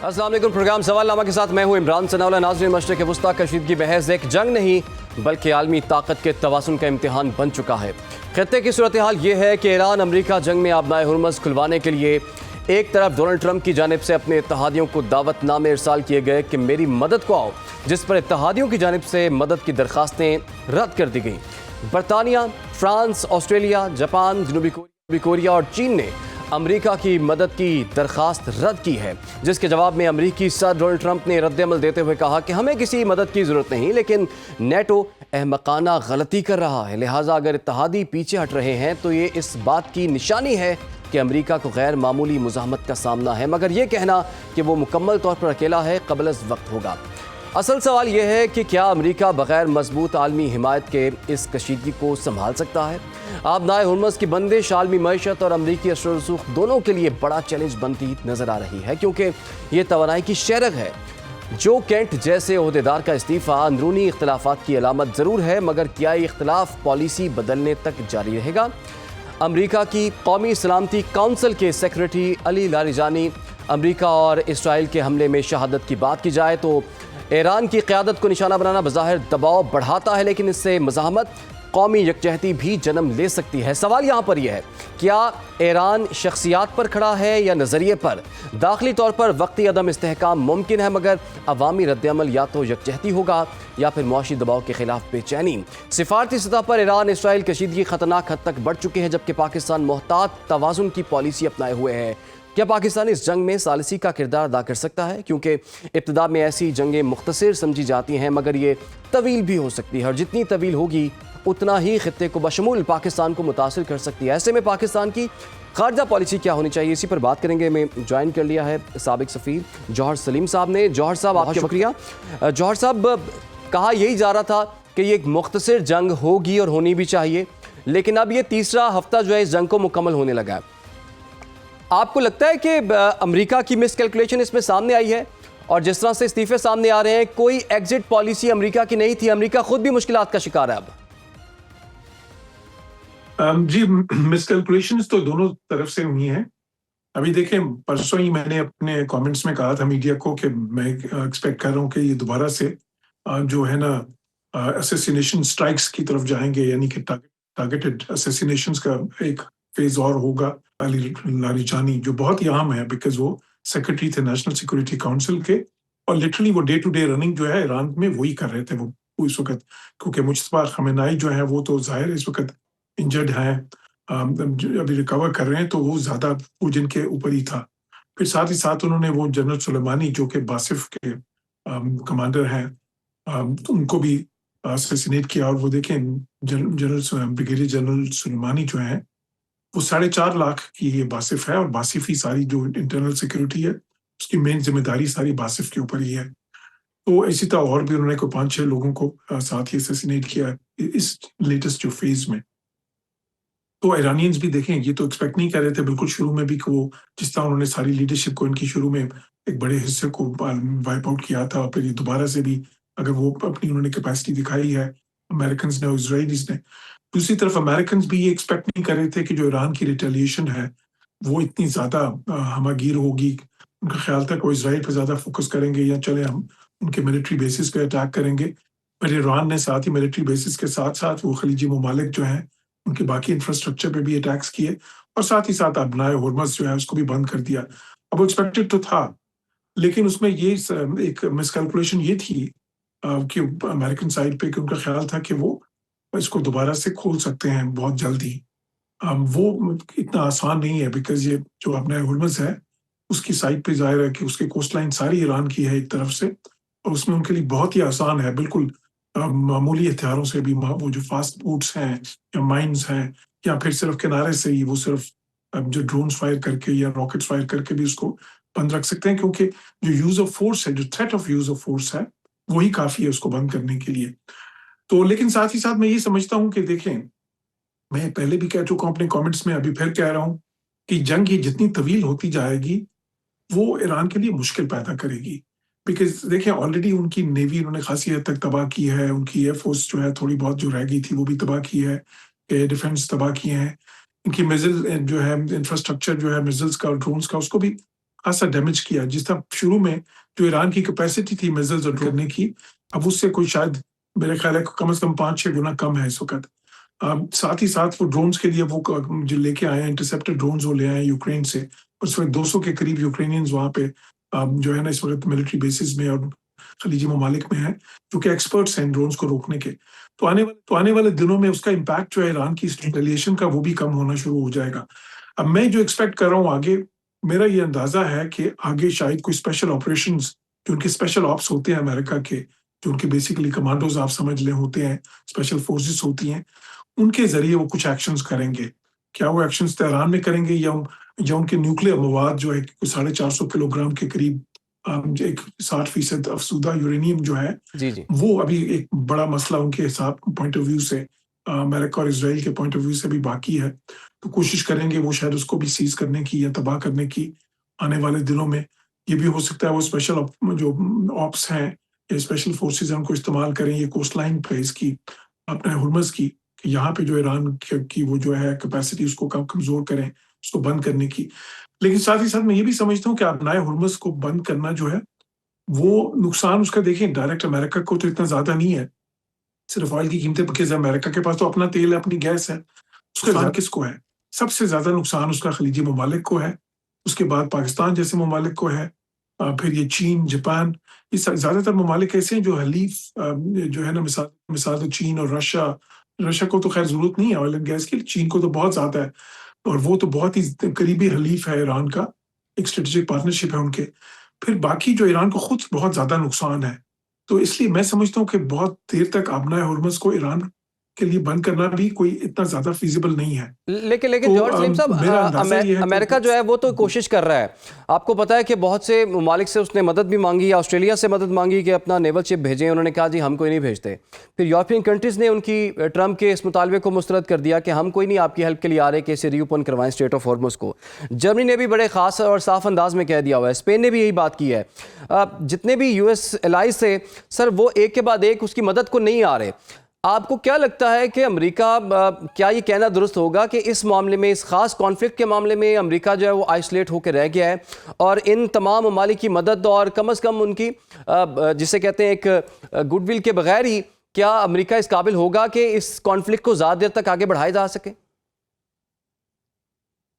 السلام علیکم، پروگرام سوال نامہ کے ساتھ میں ہوں عمران ثناءاللہ۔ ناظرین، مشرق وسطیٰ کشیدگی محض ایک جنگ نہیں بلکہ عالمی طاقت کے توازن کا امتحان بن چکا ہے۔ خطے کی صورتحال یہ ہے کہ ایران امریکہ جنگ میں آبنائے ہرمز کھلوانے کے لیے ایک طرف ڈونلڈ ٹرمپ کی جانب سے اپنے اتحادیوں کو دعوت نامے ارسال کیے گئے کہ میری مدد کو آؤ، جس پر اتحادیوں کی جانب سے مدد کی درخواستیں رد کر دی گئیں۔ برطانیہ، فرانس، آسٹریلیا، جاپان، جنوبی کوریا اور چین نے امریکہ کی مدد کی درخواست رد کی ہے، جس کے جواب میں امریکی صدر ڈونلڈ ٹرمپ نے رد عمل دیتے ہوئے کہا کہ ہمیں کسی مدد کی ضرورت نہیں، لیکن نیٹو احمقانہ غلطی کر رہا ہے، لہٰذا اگر اتحادی پیچھے ہٹ رہے ہیں تو یہ اس بات کی نشانی ہے کہ امریکہ کو غیر معمولی مزاحمت کا سامنا ہے، مگر یہ کہنا کہ وہ مکمل طور پر اکیلا ہے قبل از وقت ہوگا۔ اصل سوال یہ ہے کہ کیا امریکہ بغیر مضبوط عالمی حمایت کے اس کشیدگی کو سنبھال سکتا ہے؟ آبنائے ہرمز کی بندش عالمی معیشت اور امریکی اثر و رسوخ دونوں کے لیے بڑا چیلنج بنتی نظر آ رہی ہے، کیونکہ یہ توانائی کی شیرگ ہے۔ جو کینٹ جیسے عہدیدار کا استعفیٰ اندرونی اختلافات کی علامت ضرور ہے، مگر کیا یہ اختلاف پالیسی بدلنے تک جاری رہے گا؟ امریکہ کی قومی سلامتی کونسل کے سیکریٹری علی لاریجانی، امریکہ اور اسرائیل کے حملے میں شہادت کی بات کی جائے تو ایران کی قیادت کو نشانہ بنانا بظاہر دباؤ بڑھاتا ہے، لیکن اس سے مزاحمت قومی یکجہتی بھی جنم لے سکتی ہے۔ سوال یہاں پر یہ ہے، کیا ایران شخصیات پر کھڑا ہے یا نظریے پر؟ داخلی طور پر وقتی عدم استحکام ممکن ہے، مگر عوامی رد عمل یا تو یکجہتی ہوگا یا پھر معاشی دباؤ کے خلاف بے چینی۔ سفارتی سطح پر ایران اسرائیل کشیدگی خطرناک حد تک بڑھ چکے ہیں، جبکہ پاکستان محتاط توازن کی پالیسی اپنائے ہوئے ہے۔ کیا پاکستان اس جنگ میں ثالثی کا کردار ادا کر سکتا ہے؟ کیونکہ ابتدا میں ایسی جنگیں مختصر سمجھی جاتی ہیں، مگر یہ طویل بھی ہو سکتی ہے، اور جتنی طویل ہوگی اتنا ہی خطے کو بشمول پاکستان کو متاثر کر سکتی ہے۔ ایسے میں پاکستان کی خارجہ پالیسی کیا ہونی چاہیے، اسی پر بات کریں گے۔ میں جوائن کر لیا ہے سابق سفیر جوہر سلیم صاحب نے۔ جوہر صاحب، آپ کا شکریہ۔ جوہر صاحب، کہا یہی جا رہا تھا کہ یہ ایک مختصر جنگ ہوگی اور ہونی بھی چاہیے، لیکن اب یہ تیسرا ہفتہ جو ہے اس جنگ کو مکمل ہونے لگا ہے۔ آپ کو لگتا ہے کہ امریکہ کی مس کیلکولیشن اس میں سامنے آئی ہے، اور جس طرح سے استعفے سامنے آ رہے ہیں کوئی ایگزٹ پالیسی امریکہ کی نہیں تھی، امریکہ خود بھی مشکلات کا شکار ہے اب؟ جی، مس کیلکولیشنز تو دونوں طرف سے ہوئی ہیں۔ ابھی دیکھیں، پرسوں ہی میں نے اپنے کامنٹس میں کہا تھا میڈیا کو کہ میں ایکسپیکٹ کر رہا ہوں کہ یہ دوبارہ سے جو ہے نا اسیسینیشن سٹرائکس کی طرف جائیں گے، یعنی کہ ٹارگیٹڈ اسیسینیشنز کا ایک فیز اور ہوگا۔ علی لاریجانی جو بہت ہی اہم ہے، بیکاز وہ سیکرٹری تھے نیشنل سیکورٹی کاؤنسل کے، اور لٹرلی وہ ڈے ٹو ڈے رننگ جو ہے ایران میں وہی کر رہے تھے وہ اس وقت، کیونکہ مجتبیٰ خامنہئی جو ہے وہ تو ظاہر اس وقت انجرڈ ہیں، ابھی ریکور کر رہے ہیں، تو وہ زیادہ وہ جن کے اوپر ہی تھا۔ پھر ساتھ ہی ساتھ انہوں نے وہ جنرل سلیمانی جو کہ باصف کے کمانڈر ہیں، ان کو بھی اسیسینیٹ کیا۔ اور وہ دیکھیں بریگیڈیئر جنرل سلیمانی جو ہیں وہ 4.5 لاکھ کی یہ باصف ہے، اور باصف ہی ساری جو انٹرنل سیکورٹی ہے اس کی مین ذمہ داری ساری باصف کے اوپر ہی ہے۔ تو اسی طرح اور بھی انہوں نے کوئی 5-6 لوگوں کو ساتھ ہی اسیسینیٹ کیا اس لیٹسٹ جو فیز میں۔ تو ایرانینز بھی دیکھیں، یہ تو ایکسپیکٹ نہیں کر رہے تھے بالکل شروع میں بھی کہ وہ جس طرح انہوں نے ساری لیڈرشپ کو ان کی شروع میں ایک بڑے حصے کو وائپ آؤٹ کیا تھا، اور پھر یہ دوبارہ سے بھی اگر وہ اپنی انہوں نے کیپیسٹی دکھائی ہے امریکنز نے اور اسرائیلیز نے۔ دوسری طرف امریکنز بھی یہ ایکسپیکٹ نہیں کر رہے تھے کہ جو ایران کی ریٹیلیشن ہے وہ اتنی زیادہ ہمہ گیر ہوگی۔ ان کا خیال تھا کہ وہ اسرائیل پہ زیادہ فوکس کریں گے، یا چلے ہم ان کے ملٹری بیسز پہ اٹیک کریں گے، پر ایران نے ساتھ ہی ملٹری بیسز کے ساتھ ساتھ وہ خلیجی ممالک جو ہیں ان کے باقی انفراسٹرکچر پہ بھی اٹیکس کیے، اور ساتھ ہی ساتھ آبنائے ہرمز جو ہے اس کو بھی بند کر دیا۔ اب وہ ایکسپیکٹڈ تو تھا، لیکن اس میں یہ ایک مس کیلکولیشن یہ تھی کہ امریکن سائڈ پہ کہ ان کا خیال تھا کہ وہ اس کو دوبارہ سے کھول سکتے ہیں بہت جلدی۔ وہ اتنا آسان نہیں ہے، بیکاز یہ جو آبنائے ہرمز ہے اس کی سائڈ پہ ظاہر ہے کہ اس کے کوسٹ لائن ساری ایران کی ہے ایک طرف سے، اور اس میں ان کے لیے بہت ہی آسان ہے، بالکل معمولی ہتھیاروں سے بھی، وہ جو فاسٹ بوٹس ہیں یا مائنز ہیں، یا پھر صرف کنارے سے ہی وہ صرف جو ڈرونز فائر کر کے یا راکٹس فائر کر کے بھی اس کو بند رکھ سکتے ہیں، کیونکہ جو یوز آف فورس ہے، جو threat of use of force ہے، وہی کافی ہے اس کو بند کرنے کے لیے۔ تو لیکن ساتھ ہی ساتھ میں یہ سمجھتا ہوں کہ دیکھیں، میں پہلے بھی کہہ چکا ہوں اپنے کامنٹس میں، ابھی پھر کہہ رہا ہوں کہ جنگ یہ جتنی طویل ہوتی جائے گی وہ ایران کے لیے مشکل پیدا کرے گی، بیکاز دیکھیں آلریڈی ان کی نیوی انہوں نے خاصی حد تک تباہ کی ہے، ان کی ایئر فورس جو ہے تھوڑی بہت جو رہ گئی تھی وہ بھی تباہ کی ہے، ایئر ڈیفنس تباہ کیے ہیں، ان کی میزل جو ہے انفراسٹرکچر جو ہے میزلز کا اور ڈرونز کا اس کو بھی خاصا ڈیمیج کیا. جس طرح شروع میں جو ایران کی کیپیسٹی تھی میزائلز اور کرنے کی، اب اس سے کوئی شاید میرے خیال ہے کم از کم 5-6 گنا کم ہے اس وقت. ساتھ ہی ساتھ وہ ڈرونز کے لیے وہ جو لے کے آئے ہیں انٹرسیپٹر ڈرونز وہ لے آئے ہیں یوکرین سے. اس وقت 200 کے قریب یوکرینینز وہاں پہ جو ہے نا اس وقت ملٹری بیسز میں اور خلیجی ممالک میں ہیں جو کہ ایکسپرٹس ہیں ڈرونز کو روکنے کے. تو آنے والے دنوں میں اس کا امپیکٹ جو ہے ایران کی ریٹیلیشن کا وہ بھی کم ہونا شروع ہو جائے گا. اب میں جو ایکسپیکٹ کر رہا ہوں آگے، میرا یہ اندازہ ہے کہ آگے شاید کوئی اسپیشل آپریشنز جو ان کے اسپیشل آپس ہوتے ہیں امریکہ کے، جو ان کے بیسیکلی کمانڈوز آپ سمجھ لیں ہوتے ہیں، اسپیشل فورسز ہوتی ہیں، ان کے ذریعے وہ کچھ ایکشنز کریں گے. کیا وہ ایکشنز تہران میں کریں گے یا ان کے نیوکلیر مواد جو ہے 450 کلو گرام کے قریب 60% افزودہ یورینیم جو ہے جی جی وہ ابھی ایک بڑا مسئلہ ان کے حساب پوائنٹ آف ویو سے، امریکہ اور اسرائیل کے پوائنٹ آف ویو سے بھی باقی ہے. تو کوشش کریں گے وہ شاید اس کو بھی سیز کرنے کی یا تباہ کرنے کی آنے والے دنوں میں. یہ بھی ہو سکتا ہے وہ اسپیشل جو آپس ہیں یا اسپیشل فورسز ہیں ان کو استعمال کریں یہ کوسٹ لائن پہ اس کی اپنے ہرمز کی، کہ یہاں پہ جو ایران کی وہ جو ہے کیپیسٹی اس کو کمزور کریں، اس کو بند کرنے کی. لیکن ساتھ ہی ساتھ میں یہ بھی سمجھتا ہوں کہ اپنائے ہرمز کو بند کرنا جو ہے وہ نقصان اس کا دیکھیں ڈائریکٹ امریکہ کو تو اتنا زیادہ نہیں ہے، صرف آئل کی قیمتیں بکیز امریکہ کے پاس تو اپنا تیل ہے، اپنی گیس ہے. اس کا نقصان کس کو ہے؟ سب سے زیادہ نقصان اس کا خلیجی ممالک کو ہے، اس کے بعد پاکستان جیسے ممالک کو ہے، پھر یہ چین، جاپان، یہ زیادہ تر ممالک ایسے ہیں جو حلیف جو ہے نا مثال چین اور رشیا کو تو خیر ضرورت نہیں ہے آئل اینڈ گیس کی، چین کو تو بہت زیادہ ہے اور وہ تو بہت ہی قریبی حلیف ہے ایران کا، ایک اسٹریٹجک پارٹنرشپ ہے ان کے. پھر باقی جو ایران کو خود بہت زیادہ نقصان ہے. تو اس لیے میں سمجھتا ہوں کہ بہت دیر تک آبنائے ہرمز کو ایران کے لیے بند کرنا بھی کوئی اتنا زیادہ فیزیبل نہیں ہے. لیکن جارج سلیم صاحب، امریکہ جو ہے وہ تو کوشش کر رہا ہے. آپ کو پتا ہے کہ بہت سے ممالک سے اس نے مدد بھی مانگی، آسٹریلیا سے مدد مانگی کہ اپنا نیول شپ بھیجیں. انہوں نے کہا جی ہم کوئی نہیں بھیجتے. پھر یورپین کنٹریز نے ان کی ٹرمپ کے اس مطالبے کو مسترد کر دیا کہ ہم کوئی نہیں آپ کی ہیلپ کے لیے آ رہے کہ اسے ری اوپن کروائیں اسٹریٹ آف ہارمز کو. جرمنی نے بھی بڑے خاص اور صاف انداز میں کہہ دیا ہوا ہے، اسپین نے بھی یہی بات کی ہے. جتنے بھی یو ایس الائز تھے سر وہ ایک کے بعد ایک اس کی مدد کو نہیں آ رہے. آپ کو کیا لگتا ہے کہ امریکہ کیا یہ کہنا درست ہوگا کہ اس معاملے میں، اس خاص کانفلکٹ کے معاملے میں امریکہ جو ہے وہ آئسولیٹ ہو کے رہ گیا ہے اور ان تمام ممالک کی مدد اور کم از کم ان کی جسے کہتے ہیں ایک گڈ ول کے بغیر ہی کیا امریکہ اس قابل ہوگا کہ اس کانفلکٹ کو زیادہ دیر تک آگے بڑھایا جا سکے؟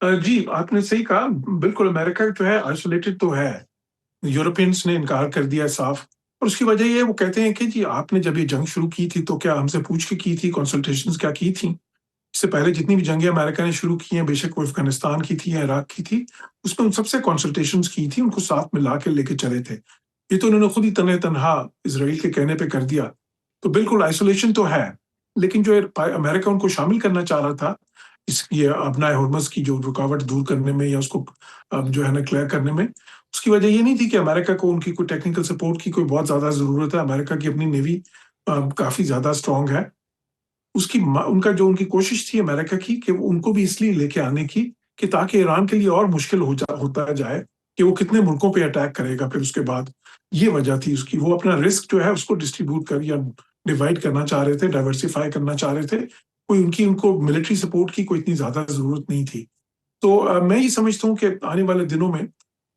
جی آپ نے صحیح کہا، بالکل امریکہ جو ہے آئسولیٹڈ تو ہے. یورپینس نے انکار کر دیا صاف، اور اس کی وجہ یہ وہ کہتے ہیں کہ جی آپ نے جب یہ جنگ شروع کی تھی تو کیا ہم سے پوچھ کے کی تھی، کنسلٹیشنز کیا کی تھیں؟ اس سے پہلے جتنی بھی جنگیں امریکہ نے شروع کی ہیں، بے شک وہ افغانستان کی تھی یا عراق کی تھی، اس میں ان سب سے کنسلٹیشنز کی تھی، ان کو ساتھ ملا کے لے کے چلے تھے. یہ تو انہوں نے خود ہی تنہا اسرائیل کے کہنے پہ کر دیا. تو بالکل آئسولیشن تو ہے، لیکن جو امریکہ ان کو شامل کرنا چاہ رہا تھا یہ ابنائے ہرمز کی جو رکاوٹ دور کرنے میں یا اس کو جو ہے نا کلیئر کرنے میں، اس کی وجہ یہ نہیں تھی کہ امریکہ کو ان کی کوئی ٹیکنیکل سپورٹ کی کوئی بہت زیادہ ضرورت ہے. امریکہ کی اپنی نیوی کافی زیادہ اسٹرانگ ہے. ان کی کوشش تھی امریکہ کی کہ ان کو بھی اس لیے لے کے آنے کی کہ تاکہ ایران کے لیے اور مشکل ہوتا جائے کہ وہ کتنے ملکوں پہ اٹیک کرے گا. پھر اس کے بعد یہ وجہ تھی اس کی، وہ اپنا رسک جو ہے اس کو ڈسٹریبیوٹ کر یا ڈیوائڈ کرنا چاہ رہے تھے، ڈائیورسیفائی کرنا چاہ رہے تھے. ان کو ملٹری سپورٹ کی کوئی اتنی زیادہ ضرورت نہیں تھی. تو میں یہ سمجھتا ہوں کہ آنے والے دنوں میں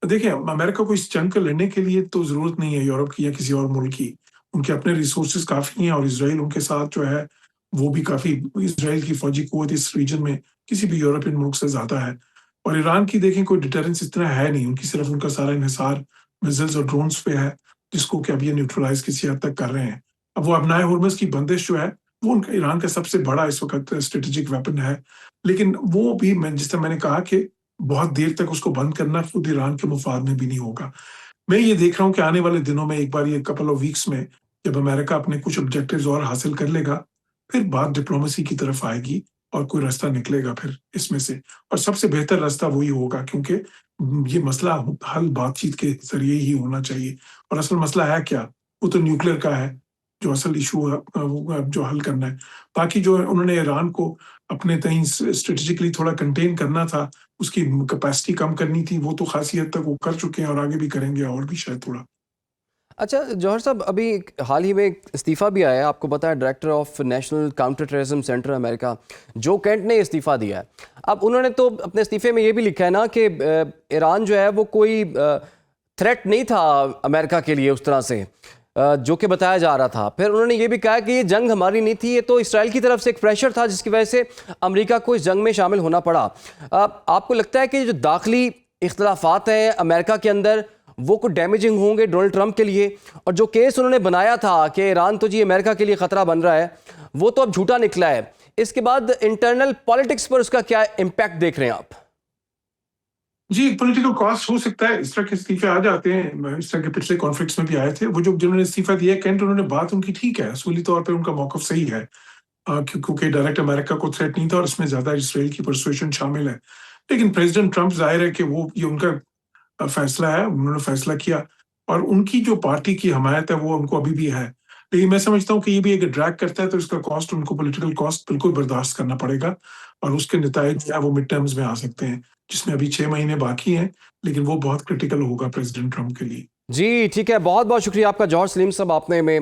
دیکھیں امریکہ کو اس جنگ کو لڑنے کے لیے تو ضرورت نہیں ہے یورپ کی یا کسی اور ملک کی، ان کے اپنے ریسورسز کافی ہیں اور اسرائیل ان کے ساتھ جو ہے وہ بھی کافی، اسرائیل کی فوجی قوت اس ریجن میں کسی بھی یورپین ملک سے زیادہ ہے. اور ایران کی دیکھیں کوئی ڈیٹرنس اتنا ہے نہیں، ان کی صرف ان کا سارا انحصار میزائلز اور ڈرونز پہ ہے جس کو کہ اب یہ نیوٹرلائز کسی حد تک کر رہے ہیں. اب وہ ابنائے ہرمز کی بندش جو ہے وہ ایران کا سب سے بڑا اس وقت اسٹریٹجک ویپن ہے، لیکن وہ بھی جس طرح میں نے کہا کہ بہت دیر تک اس کو بند کرنا خود ایران کے مفاد میں بھی نہیں ہوگا. میں یہ دیکھ رہا ہوں کہ آنے والے دنوں میں ایک بار یہ کپل آف ویکس میں جب امریکہ اپنے کچھ آبجیکٹیوز اور حاصل کر لے گا پھر بات ڈپلومیسی کی طرف آئے گی اور کوئی راستہ نکلے گا پھر اس میں سے، اور سب سے بہتر راستہ وہی ہوگا کیونکہ یہ مسئلہ حل بات چیت کے ذریعے ہی ہونا چاہیے. اور اصل مسئلہ ہے کیا؟ وہ تو نیوکلیر کا ہے جو اصل ایشو جو حل کرنا ہے. باقی جو انہوں نے ایران کو اپنے تئیں اسٹریٹجکلی تھوڑا کنٹین کرنا تھا، اس کی کیپیسٹی کم کرنی تھی، وہ تو خاصی حد تک وہ کر چکے ہیں اور آگے بھی کریں گے اور بھی شاید تھوڑا. اچھا جوہر صاحب، ابھی حال ہی میں استعفیٰ بھی آیا ہے، آپ کو پتا ہے director of national counter terrorism centre امریکہ جو کینٹ نے استعفیٰ دیا ہے۔ اب انہوں نے تو اپنے استعفے میں یہ بھی لکھا ہے نا کہ ایران جو ہے وہ کوئی تھریٹ نہیں تھا امریکہ کے لیے اس طرح سے جو کہ بتایا جا رہا تھا۔ پھر انہوں نے یہ بھی کہا کہ یہ جنگ ہماری نہیں تھی، یہ تو اسرائیل کی طرف سے ایک پریشر تھا جس کی وجہ سے امریکہ کو اس جنگ میں شامل ہونا پڑا۔ آپ کو لگتا ہے کہ جو داخلی اختلافات ہیں امریکہ کے اندر وہ کچھ ڈیمیجنگ ہوں گے ڈونلڈ ٹرمپ کے لیے، اور جو کیس انہوں نے بنایا تھا کہ ایران تو جی امریکہ کے لیے خطرہ بن رہا ہے وہ تو اب جھوٹا نکلا ہے، اس کے بعد انٹرنل پالیٹکس پر اس کا کیا امپیکٹ دیکھ رہے ہیں آپ؟ جی، پولیٹیکل کاسٹ ہو سکتا ہے، اس طرح کے استعفے آ جاتے ہیں، اس طرح کے پچھلے کانفلکٹس میں بھی آئے تھے۔ وہ جنہوں نے استعفیٰ دیا کینٹ، انہوں نے بات ان کی ٹھیک ہے، اصولی طور پہ ان کا موقف صحیح ہے، کیونکہ ڈائریکٹ امریکہ کو تھریٹ نہیں تھا اور اس میں زیادہ اسرائیل کی پرسویشن شامل ہے۔ لیکن پریزیڈنٹ ٹرمپ ظاہر ہے کہ وہ یہ ان کا فیصلہ ہے، انہوں نے فیصلہ کیا اور ان کی جو پارٹی کی حمایت ہے وہ ان کو ابھی بھی ہے۔ لیکن میں سمجھتا ہوں کہ یہ بھی اگر ڈریگ کرتا ہے تو اس کا کاسٹ ان کو پولیٹیکل کاسٹ بالکل برداشت کرنا پڑے گا، اور اس کے نتائج وہ مڈ ٹرمز میں آ سکتے ہیں، جس میں ابھی 6 مہینے باقی ہیں، لیکن وہ بہت کرٹیکل ہوگا پریزیڈنٹ ٹرمپ کے لیے۔ جی ٹھیک ہے، بہت بہت شکریہ آپ کا جوہر سلیم صاحب، آپ نے ہمیں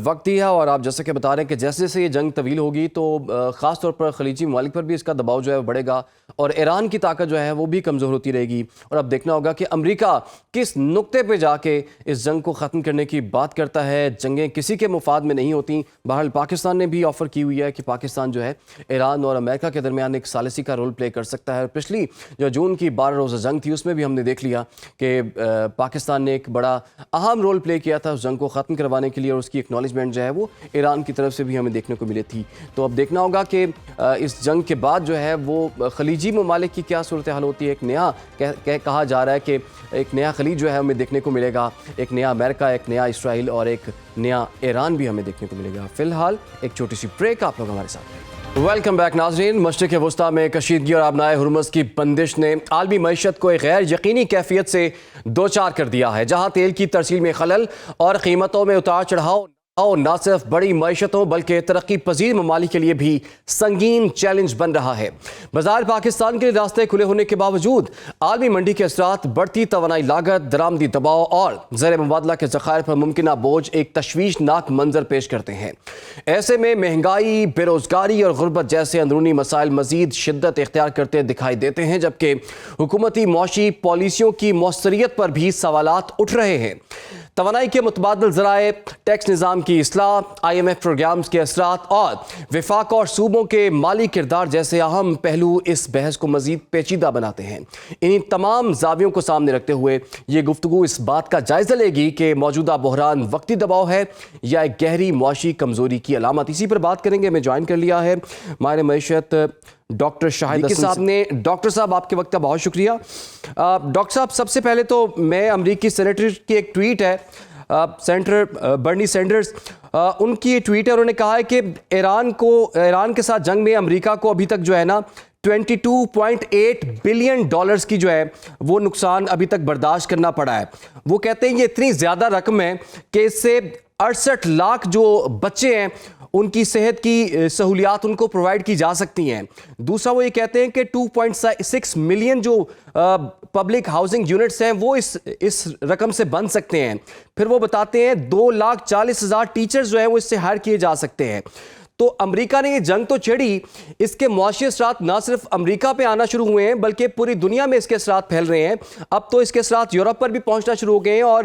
وقت دیا، اور آپ جیسے کہ بتا رہے ہیں کہ جیسے جیسے یہ جنگ طویل ہوگی تو خاص طور پر خلیجی ممالک پر بھی اس کا دباؤ جو ہے بڑھے گا، اور ایران کی طاقت جو ہے وہ بھی کمزور ہوتی رہے گی، اور اب دیکھنا ہوگا کہ امریکہ کس نقطے پہ جا کے اس جنگ کو ختم کرنے کی بات کرتا ہے۔ جنگیں کسی کے مفاد میں نہیں ہوتی۔ بہرحال پاکستان نے بھی آفر کی ہوئی ہے کہ پاکستان جو ہے ایران اور امریکہ کے درمیان ایک ثالثی کا رول پلے کر سکتا ہے۔ پچھلی جو جون کی 12 روزہ جنگ تھی اس میں بھی ہم نے دیکھ لیا کہ پاکستان نے ایک بڑا اہم رول پلے کیا تھا اس جنگ کو ختم کروانے کے لیے، اور اس کی اکنالجمنٹ جو ہے وہ ایران کی طرف سے بھی ہمیں دیکھنے کو ملی تھی۔ تو اب دیکھنا ہوگا کہ اس جنگ کے بعد جو ہے وہ خلیجی ممالک کی کیا صورتحال ہوتی ہے۔ ایک نیا کہا جا رہا ہے کہ ایک نیا خلیج جو ہے ہمیں دیکھنے کو ملے گا، ایک نیا امریکہ، ایک نیا اسرائیل اور ایک نیا ایران بھی ہمیں دیکھنے کو ملے گا۔ فی الحال ایک چھوٹی سی بریک، آپ لوگ ہمارے ساتھ ہیں۔ ویلکم بیک ناظرین۔ مشرق وسطیٰ میں کشیدگی اور آبنائے ہرمز کی بندش نے عالمی معیشت کو ایک غیر یقینی کیفیت سے دوچار کر دیا ہے، جہاں تیل کی ترسیل میں خلل اور قیمتوں میں اتار چڑھاؤ نہ صرف بڑی معیشتوں بلکہ ترقی پذیر ممالک کے لیے بھی سنگین چیلنج بن رہا ہے۔ بظاہر پاکستان کے لیے راستے کھلے ہونے کے باوجود عالمی منڈی کے اثرات، بڑھتی توانائی لاگت، درآمدی دباؤ اور زیر مبادلہ کے ذخائر پر ممکنہ بوجھ ایک تشویشناک منظر پیش کرتے ہیں۔ ایسے میں مہنگائی، بے روزگاری اور غربت جیسے اندرونی مسائل مزید شدت اختیار کرتے دکھائی دیتے ہیں، جبکہ حکومتی معاشی پالیسیوں کی مؤثریت پر بھی سوالات اٹھ رہے ہیں۔ توانائی کے متبادل ذرائع، ٹیکس نظام کی اصلاح، IMF پروگرامز کے اثرات اور وفاق اور صوبوں کے مالی کردار جیسے اہم پہلو اس بحث کو مزید پیچیدہ بناتے ہیں۔ انہی تمام زاویوں کو سامنے رکھتے ہوئے یہ گفتگو اس بات کا جائزہ لے گی کہ موجودہ بحران وقتی دباؤ ہے یا ایک گہری معاشی کمزوری کی علامت۔ اسی پر بات کریں گے۔ ہمیں جوائن کر لیا ہے ماہر معیشت ڈاکٹر شاہد حسن صاحب نے۔ ڈاکٹر صاحب آپ کے وقت کا بہت شکریہ۔ ڈاکٹر صاحب سب سے پہلے تو میں امریکی سینیٹر کی ایک ٹویٹ ہے، سینیٹر برنی سینڈرز، ان کی یہ ٹویٹ ہے، انہوں نے کہا ہے کہ ایران کے ساتھ جنگ میں امریکہ کو ابھی تک جو ہے نا $22.8 بلین کی جو ہے وہ نقصان ابھی تک برداشت کرنا پڑا ہے۔ وہ کہتے ہیں یہ اتنی زیادہ رقم ہے کہ اس سے 68 لاکھ جو بچے ہیں ان کی صحت کی سہولیات ان کو پرووائڈ کی جا سکتی ہیں۔ دوسرا وہ یہ کہتے ہیں کہ 2.6 ملین جو پبلک ہاؤسنگ یونٹس ہیں وہ اس رقم سے بن سکتے ہیں۔ پھر وہ بتاتے ہیں 2,40,000 ٹیچرز جو ہیں وہ اس سے ہائر کیے جا سکتے ہیں۔ تو امریکہ نے یہ جنگ تو چھڑی، اس کے معاشی اثرات نہ صرف امریکہ پہ آنا شروع ہوئے ہیں بلکہ پوری دنیا میں اس کے اثرات پھیل رہے ہیں۔ اب تو اس کے اثرات یورپ پر بھی پہنچنا شروع ہو گئے ہیں اور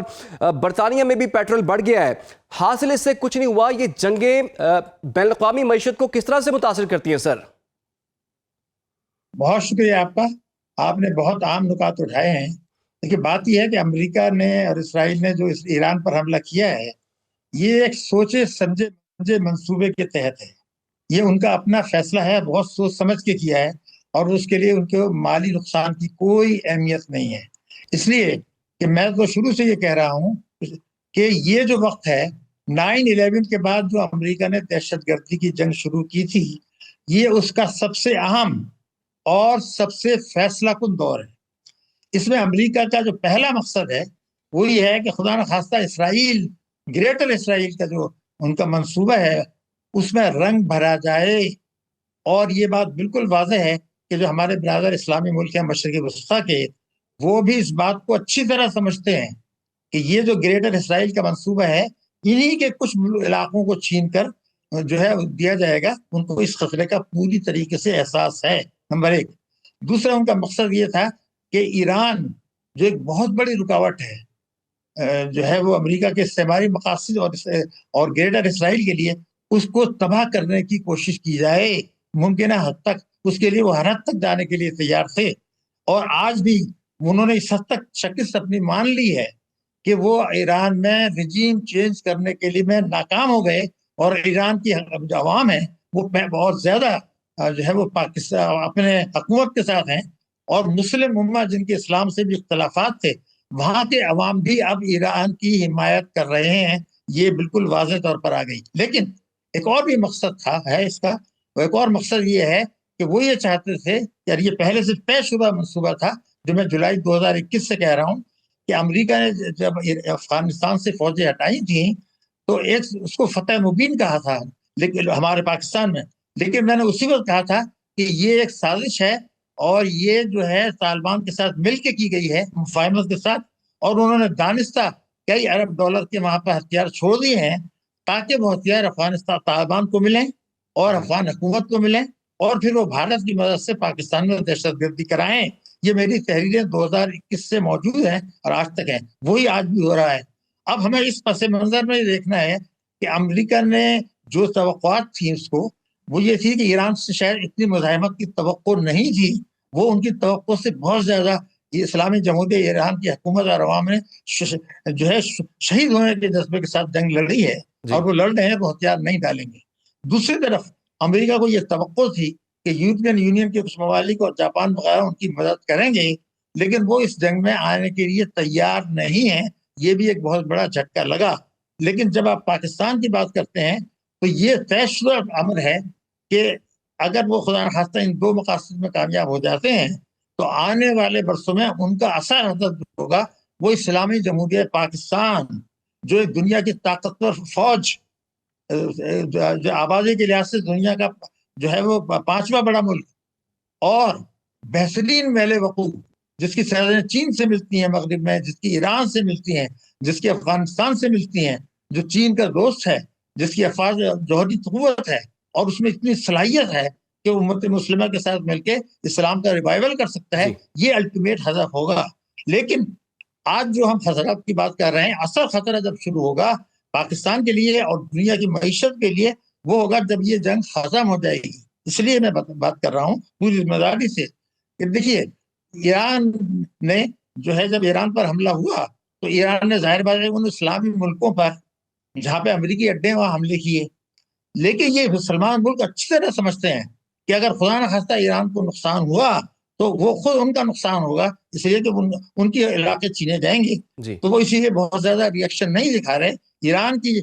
برطانیہ میں بھی پیٹرول بڑھ گیا ہے۔ حاصل اس سے کچھ نہیں ہوا۔ یہ جنگیں بین الاقوامی معیشت کو کس طرح سے متاثر کرتی ہیں سر؟ بہت شکریہ آپ کا، آپ نے بہت عام نکات اٹھائے ہیں۔ دیکھیے بات یہ ہے کہ امریکہ نے اور اسرائیل نے جو ایران پر حملہ کیا ہے یہ ایک سوچے سمجھے منصوبے کے تحت ہے۔ یہ ان کا اپنا فیصلہ ہے، بہت سوچ سمجھ کے کیا ہے، اور اس کے لیے ان کے مالی نقصان کی کوئی اہمیت نہیں ہے۔ اس لیے کہ میں تو شروع سے یہ کہہ رہا ہوں کہ یہ جو وقت ہے 9/11 کے بعد جو امریکہ نے دہشت گردی کی جنگ شروع کی تھی، یہ اس کا سب سے اہم اور سب سے فیصلہ کن دور ہے۔ اس میں امریکہ کا جو پہلا مقصد ہے وہ یہ ہے کہ خدا نخواستہ اسرائیل، گریٹر اسرائیل کا جو ان کا منصوبہ ہے اس میں رنگ بھرا جائے۔ اور یہ بات بالکل واضح ہے کہ جو ہمارے برادر اسلامی ملک ہیں مشرق وسطیٰ کے، وہ بھی اس بات کو اچھی طرح سمجھتے ہیں کہ یہ جو گریٹر اسرائیل کا منصوبہ ہے انہی کے کچھ علاقوں کو چھین کر جو ہے دیا جائے گا. ان کو اس خطرے کا پوری طریقے سے احساس ہے, نمبر ایک. دوسرا ان کا مقصد یہ تھا کہ ایران جو ایک بہت بڑی رکاوٹ ہے جو ہے وہ امریکہ کے استعماری مقاصد اور گریٹر اسرائیل کے لیے, اس کو تباہ کرنے کی کوشش کی جائے ممکنہ حد تک. اس کے لیے وہ ہر حد تک جانے کے لیے تیار تھے, اور آج بھی انہوں نے اس حد تک شکست اپنی مان لی ہے کہ وہ ایران میں رجیم چینج کرنے کے لیے میں ناکام ہو گئے, اور ایران کی جو عوام ہے وہ بہت زیادہ جو ہے وہ پاکستان اپنے حکومت کے ساتھ ہیں, اور مسلم امہ جن کے اسلام سے بھی اختلافات تھے وہاں کے عوام بھی اب ایران کی حمایت کر رہے ہیں. یہ بالکل واضح طور پر آ گئی. لیکن ایک اور بھی مقصد ہے اس کا, ایک اور مقصد یہ ہے کہ وہ یہ چاہتے تھے, یار یہ پہلے سے طے شدہ منصوبہ تھا جو میں جولائی 2021 سے کہہ رہا ہوں کہ امریکہ نے جب افغانستان سے فوجیں ہٹائی تھیں تو ایک اس کو فتح مبین کہا تھا لیکن ہمارے پاکستان میں, لیکن میں نے اسی وقت کہا تھا کہ یہ ایک سازش ہے اور یہ جو ہے طالبان کے ساتھ مل کے کی گئی ہے مفاہمت کے ساتھ, اور انہوں نے دانستہ کئی ارب ڈالر کے وہاں پر ہتھیار چھوڑ دیے ہیں تاکہ وہ ہتھیار افغانستان طالبان کو ملیں اور افغان حکومت کو ملیں, اور پھر وہ بھارت کی مدد سے پاکستان میں دہشت گردی کرائیں. یہ میری تحریریں 2021 سے موجود ہیں اور آج تک ہیں, وہی آج بھی ہو رہا ہے. اب ہمیں اس پس منظر میں دیکھنا ہے کہ امریکہ نے جو توقعات تھیں اس کو, وہ یہ تھی کہ ایران سے شاید اتنی مزاحمت کی توقع نہیں تھی, وہ ان کی توقع سے بہت زیادہ یہ اسلامی جمہوریہ ایران کی حکومت اور عوام نے جو ہے شہید ہونے کے جذبے کے ساتھ جنگ لڑی ہے, اور وہ لڑ رہے ہیں, وہ ہتھیار نہیں ڈالیں گے. دوسری طرف امریکہ کو یہ توقع تھی کہ یورپین یونین کے کچھ ممالک اور جاپان وغیرہ ان کی مدد کریں گے, لیکن وہ اس جنگ میں آنے کے لیے تیار نہیں ہیں. یہ بھی ایک بہت بڑا جھٹکا لگا. لیکن جب آپ پاکستان کی بات کرتے ہیں تو یہ طے شدہ امر ہے کہ اگر وہ خدا نخواستہ ان دو مقاصد میں کامیاب ہو جاتے ہیں تو آنے والے برسوں میں ان کا اثر حدت ہوگا وہ اسلامی جمہوریہ پاکستان جو ایک دنیا کی طاقتور فوج جو آبادی کے لحاظ سے دنیا کا جو ہے وہ 5واں بڑا ملک اور بہترین میل وقوع جس کی سرحدیں چین سے ملتی ہیں مغرب میں, جس کی ایران سے ملتی ہیں, جس کی افغانستان سے ملتی ہیں, جو چین کا دوست ہے, جس کی افواج جوہری قوت ہے اور اس میں اتنی صلاحیت ہے کہ امت مسلمہ کے ساتھ مل کے اسلام کا ریوائول کر سکتا ہے, یہ الٹیمیٹ ہدف ہوگا. لیکن آج جو ہم خطرات کی بات کر رہے ہیں, اصل خطرہ جب شروع ہوگا پاکستان کے لیے اور دنیا کی معیشت کے لیے وہ ہوگا جب یہ جنگ ختم ہو جائے گی. اس لیے میں بات کر رہا ہوں پوری ذمہ داری سے کہ دیکھیے ایران نے جو ہے جب ایران پر حملہ ہوا تو ایران نے ظاہر بات ہے ان اسلامی ملکوں پر جہاں پہ امریکی اڈے وہاں حملے کیے, لیکن یہ مسلمان ملک اچھی طرح سمجھتے ہیں کہ اگر خدا نخواستہ ایران کو نقصان ہوا تو وہ خود ان کا نقصان ہوگا, اس لیے کہ ان کے علاقے چھینے جائیں گے. تو وہ اسی لیے بہت زیادہ ریئیکشن نہیں دکھا رہے. ایران کی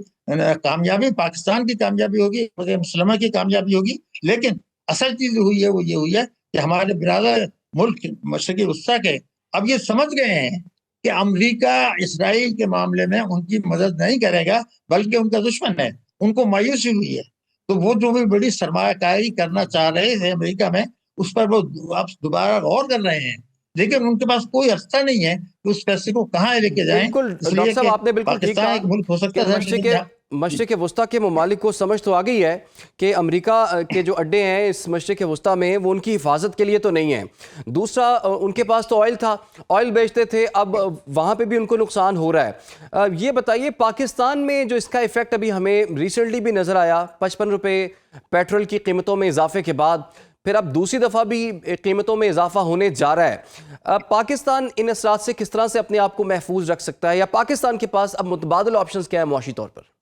کامیابی پاکستان کی کامیابی ہوگی, مسلمہ کی کامیابی ہوگی, لیکن اصل چیز ہوئی ہے وہ یہ ہوئی ہے کہ ہمارے برادر ملک مشرقی وسطیٰ کے اب یہ سمجھ گئے ہیں کہ امریکہ اسرائیل کے معاملے میں ان کی مدد نہیں کرے گا بلکہ ان کا دشمن ہے. ان کو مایوسی ہوئی ہے, تو وہ جو بھی بڑی سرمایہ کاری کرنا چاہ رہے تھے امریکہ میں اس پر وہ اب دوبارہ غور کر رہے ہیں, لیکن ان کے پاس کوئی راستہ نہیں ہے کہ اس پیسے کو کہاں لے کے جائیں. بالکل ڈاکٹر صاحب آپ نے بالکل ٹھیک کہا ایک ملک ہو سکتا ہے مشرق وسطیٰ کے ممالک کو سمجھ تو آ گئی ہے کہ امریکہ کے جو اڈے ہیں اس مشرق وسطیٰ میں وہ ان کی حفاظت کے لیے تو نہیں ہیں. دوسرا ان کے پاس تو آئل تھا, آئل بیچتے تھے, اب وہاں پہ بھی ان کو نقصان ہو رہا ہے. یہ بتائیے پاکستان میں جو اس کا ایفیکٹ ابھی ہمیں ریسنٹلی بھی نظر آیا 55 روپے پیٹرول کی قیمتوں میں اضافے کے بعد, پھر اب دوسری دفعہ بھی قیمتوں میں اضافہ ہونے جا رہا ہے. پاکستان ان اثرات سے کس طرح سے اپنے آپ کو محفوظ رکھ سکتا ہے, یا پاکستان کے پاس اب متبادل آپشنز کیا ہے معاشی طور پر؟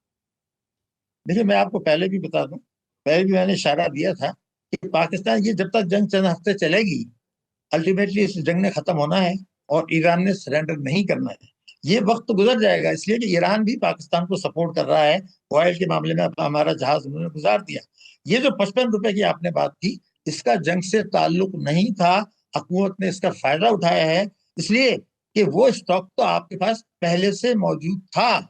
دیکھیے میں آپ کو پہلے بھی بتا دوں, پہلے بھی میں نے اشارہ دیا تھا کہ پاکستان یہ جب تک جنگ چند ہفتے چلے گی الٹیمیٹلی اس جنگ نے ختم ہونا ہے اور ایران نے سرنڈر نہیں کرنا ہے. یہ وقت گزر جائے گا, اس لیے کہ ایران بھی پاکستان کو سپورٹ کر رہا ہے. آئل کے معاملے میں ہمارا جہاز انہوں نے گزار دیا. یہ جو 55 روپے کی آپ نے بات کی اس کا جنگ سے تعلق نہیں تھا, حکومت نے اس کا فائدہ اٹھایا ہے اس لیے کہ وہ اسٹاک تو آپ کے پاس پہلے سے موجود تھا,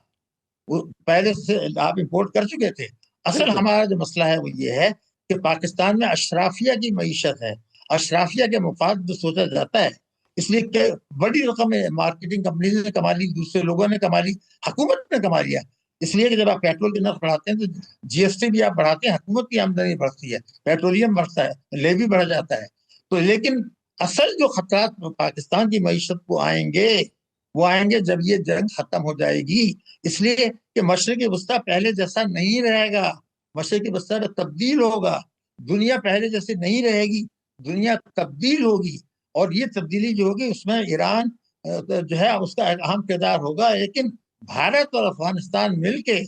وہ پہلے سے آپ امپورٹ کر چکے تھے. اصل ہمارا جو مسئلہ ہے وہ یہ ہے کہ پاکستان میں اشرافیہ کی معیشت ہے, اشرافیہ کے مفاد جو سوچا جاتا ہے اس لیے کہ بڑی رقم مارکیٹنگ کمپنیز نے کما لی, دوسرے لوگوں نے کما لی, حکومت نے کما لیا. اس لیے کہ جب آپ پیٹرول کے نرخ بڑھاتے ہیں تو جی ایس ٹی بھی آپ بڑھاتے ہیں, حکومت کی آمدنی بڑھتی ہے, پیٹرولیم بڑھتا ہے, لیوی بڑھ جاتا ہے. تو لیکن اصل جو خطرات پاکستان کی معیشت کو آئیں گے وہ آئیں گے جب یہ جنگ ختم ہو جائے گی. اس لیے کہ مشرقی وسطیٰ پہلے جیسا نہیں رہے گا, مشرقی وسطیٰ میں تبدیل ہوگا, دنیا پہلے جیسے نہیں رہے گی, دنیا تبدیل ہوگی. اور یہ تبدیلی جو ہوگی اس میں ایران جو ہے اس کا ایک اہم کردار ہوگا. لیکن بھارت اور افغانستان مل کے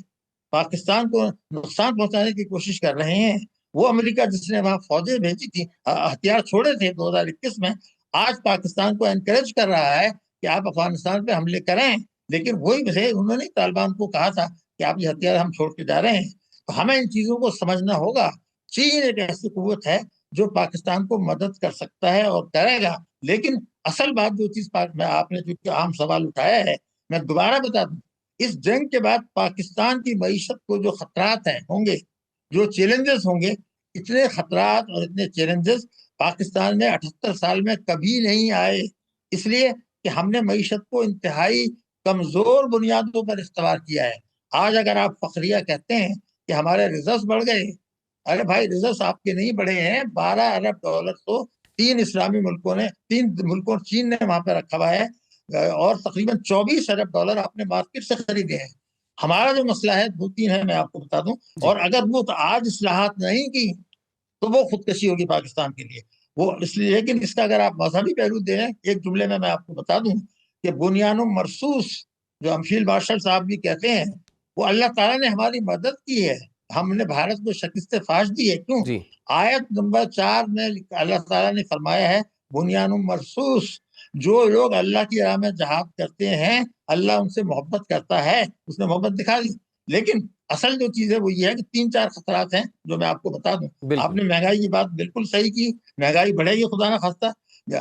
پاکستان کو نقصان پہنچانے کی کوشش کر رہے ہیں. وہ امریکہ جس نے وہاں فوجیں بھیجی تھی, ہتھیار چھوڑے تھے 2021 میں, آج پاکستان کو انکریج کر رہا ہے کہ آپ افغانستان پہ حملے کریں. لیکن وہی وجہ انہوں نے طالبان کو کہا تھا کہ آپ یہ ہتھیار ہم چھوڑ کے جا رہے ہیں. تو ہمیں ان چیزوں کو سمجھنا ہوگا. چین ایک ایسی قوت ہے جو پاکستان کو مدد کر سکتا ہے اور کرے گا. لیکن اصل بات جو چیز میں آپ نے جو عام سوال اٹھایا ہے, میں دوبارہ بتا دوں, اس جنگ کے بعد پاکستان کی معیشت کو جو خطرات ہیں ہوں گے, جو چیلنجز ہوں گے, اتنے خطرات اور اتنے چیلنجز پاکستان میں 78 سال میں کبھی نہیں آئے. اس لیے کہ ہم نے معیشت کو انتہائی کمزور بنیادوں پر استوار کیا ہے. آج اگر آپ فخریہ کہتے ہیں کہ ہمارے ریزروز بڑھ گئے, ارے بھائی ریزروز آپ کے نہیں بڑھے ہیں. $12 ارب تو 3 اسلامی ملکوں نے, 3 ملکوں چین نے وہاں پہ رکھا ہوا ہے, اور تقریباً $24 ارب آپ نے مارکیٹ سے خریدے ہیں. ہمارا جو مسئلہ ہے 2-3 ہے, میں آپ کو بتا دوں. اور اگر وہ آج اصلاحات نہیں کی تو وہ خودکشی ہوگی پاکستان کے لیے. وہ اس لیے, لیکن اس کا اگر آپ مذہبی پہلو دیں, ایک جملے میں آپ کو بتا دوں کہ بنیان مرصوص جو امفیل مارشل صاحب بھی کہتے ہیں, وہ اللہ تعالیٰ نے ہماری مدد کی ہے. ہم نے بھارت کو شکست فاش دی ہے. کیوں؟ آیت نمبر 4 میں اللہ تعالیٰ نے فرمایا ہے بنیان مرصوص, جو لوگ اللہ کی راہ میں جہاد کرتے ہیں اللہ ان سے محبت کرتا ہے. اس نے محبت دکھا دی. لیکن اصل جو چیز ہے وہ یہ ہے کہ 3-4 خطرات ہیں جو میں آپ کو بتا دوں. آپ نے مہنگائی کی بات بالکل صحیح کی, مہنگائی بڑھے گی خدا نہ خواستہ,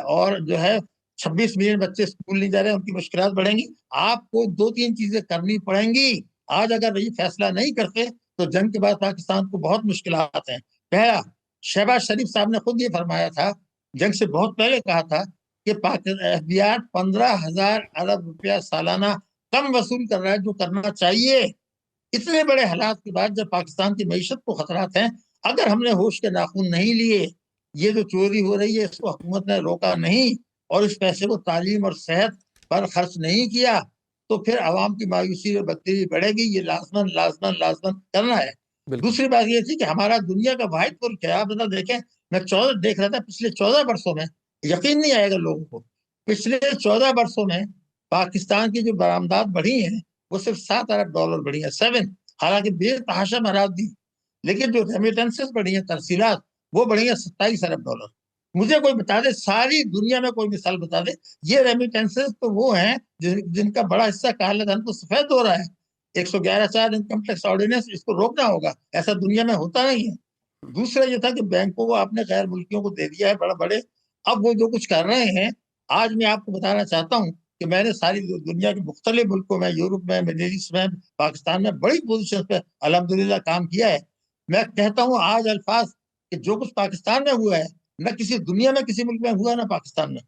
اور جو ہے 26 ملین بچے اسکول نہیں جا رہے, ان کی مشکلات بڑھیں گی. آپ کو 2-3 چیزیں کرنی پڑیں گی. آج اگر یہ فیصلہ نہیں کرتے تو جنگ کے بعد پاکستان کو بہت مشکلات ہیں. پہلا, شہباز شریف صاحب نے خود یہ فرمایا تھا, جنگ سے بہت پہلے کہا تھا کہ ایف بی آر 15,000 ارب روپیہ سالانہ کم وصول کر رہا ہے جو کرنا چاہیے. اتنے بڑے حالات کے بعد جب پاکستان کی معیشت کو خطرات ہیں, اگر ہم نے ہوش کے ناخن نہیں لیے, یہ جو چوری ہو رہی ہے اس کو حکومت نے روکا نہیں, اور اس پیسے کو تعلیم اور صحت پر خرچ نہیں کیا, تو پھر عوام کی مایوسی اور بدتری بڑھے گی. یہ لازمن کرنا ہے. دوسری بات یہ تھی کہ ہمارا دنیا کا واحد ملک ہے. آپ دیکھیں, میں دیکھ رہا تھا پچھلے 14 برسوں میں, یقین نہیں آئے گا لوگوں کو, پچھلے 14 برسوں میں پاکستان کی جو برآمدات بڑھی ہیں وہ صرف $7 ارب بڑھی ہیں, 7. حالانکہ بے تحاشا مراد دی, لیکن جو ریمیٹنسز بڑھی ہیں, ترسیلات, وہ بڑھی ہیں $27 ارب. مجھے کوئی بتا دے, ساری دنیا میں کوئی مثال بتا دے. یہ ریمیٹنسز تو وہ ہیں جن کا بڑا حصہ کالے دھن کو سفید ہو رہا ہے. 111(4) انکم ٹیکس آرڈیننس, اس کو روکنا ہوگا. ایسا دنیا میں ہوتا نہیں ہے. دوسرا یہ تھا کہ بینکوں کو آپ نے غیر ملکیوں کو دے دیا ہے بڑے. اب وہ جو کچھ کر رہے ہیں, آج میں آپ کو بتانا چاہتا ہوں کہ میں نے ساری دنیا کے مختلف ملکوں میں, یورپ میں, مڈل ایسٹ میں, پاکستان میں بڑی پوزیشن پہ الحمدللہ کام کیا ہے. میں کہتا ہوں آج الفاظ کہ جو کچھ پاکستان میں ہوا ہے نہ کسی دنیا میں کسی ملک میں ہوا نہ پاکستان میں.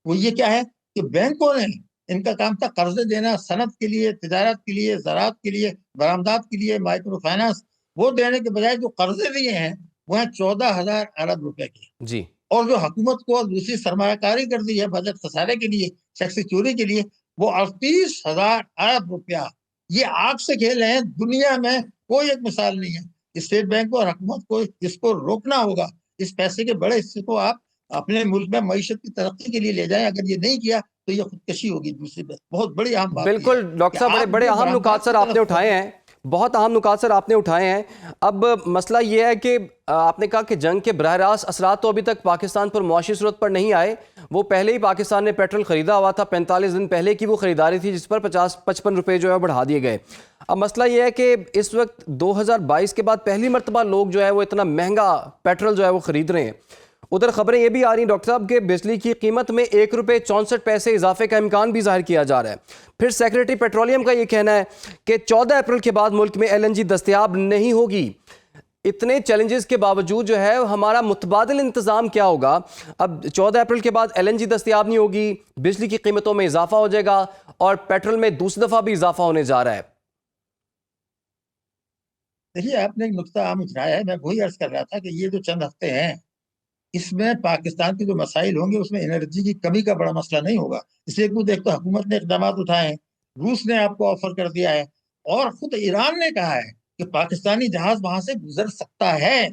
وہ یہ کیا ہے کہ بینکوں نے, ان کا کام تھا قرضے دینا صنعت کے لیے, تجارت کے لیے, زراعت کے لیے, برآمدات کے لیے, مائکرو فائنانس. وہ دینے کے بجائے جو قرضے دیے ہیں وہ ہیں 14,000 ارب روپے کے. جی. اور جو حکومت کو دوسری سرمایہ کاری کر دی ہے بجٹ خسارے کے لیے, شخصی چوری کے لیے, وہ 38,000 ارب روپیہ. یہ آگ سے کھیل ہیں. دنیا میں کوئی ایک مثال نہیں ہے. اسٹیٹ بینک اور حکومت کو اس کو روکنا ہوگا. اس پیسے کے بڑے حصے کو آپ اپنے ملک میں معیشت کی ترقی کے لیے لے جائیں. اگر یہ نہیں کیا تو یہ خودکشی ہوگی. دوسری بہت بڑی اہم بات. بالکل ڈاکٹر صاحب, بڑے اہم نکات سر آپ نے اٹھائے ہیں, بہت اہم نکات سر آپ نے اٹھائے ہیں. اب مسئلہ یہ ہے کہ آپ نے کہا کہ جنگ کے براہ راست اثرات تو ابھی تک پاکستان پر معاشی صورت پر نہیں آئے. وہ پہلے ہی پاکستان نے پیٹرول خریدا ہوا تھا, 45 دن پہلے کی وہ خریداری تھی جس پر 55 روپے جو ہے بڑھا دیے گئے. اب مسئلہ یہ ہے کہ اس وقت 2022 کے بعد پہلی مرتبہ لوگ جو ہے وہ اتنا مہنگا پیٹرول جو ہے وہ خرید رہے ہیں. ادھر خبریں یہ بھی آ رہی ہیں ڈاکٹر صاحب کہ بجلی کی قیمت میں 1 روپے 64 پیسے اضافے کا امکان بھی ظاہر کیا جا رہا ہے. پھر سیکریٹری پیٹرولیم کا یہ کہنا ہے کہ 14 اپریل کے بعد ملک میں LNG دستیاب نہیں ہوگی. اتنے چیلنجز کے باوجود جو ہے ہمارا متبادل انتظام کیا ہوگا؟ اب 14 اپریل کے بعد LNG دستیاب نہیں ہوگی، بجلی کی قیمتوں میں اضافہ ہو جائے گا اور پیٹرول میں دوسری دفعہ بھی اضافہ ہونے جا رہا ہے۔ دیکھیے، آپ نے ایک نقطہ عام اٹھایا ہے، میں وہی عرض کر رہا تھا کہ یہ جو چند ہفتے ہیں اس میں پاکستان کے جو مسائل ہوں گے اس میں انرجی کی کمی کا بڑا مسئلہ نہیں ہوگا، اس لیے ایک تو حکومت نے اقدامات اٹھائے ہیں، روس نے آپ کو آفر کر دیا ہے، اور خود ایران نے کہا ہے کہ پاکستانی جہاز وہاں سے گزر سکتا ہے۔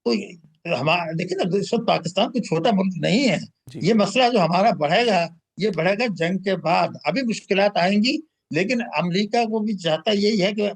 تو دیکھیں نا، اس وقت پاکستان کوئی چھوٹا ملک نہیں ہے، جی یہ مسئلہ جو ہمارا بڑھے گا یہ بڑھے گا جنگ کے بعد، ابھی مشکلات آئیں گی، لیکن امریکہ کو بھی چاہتا یہی ہے کہ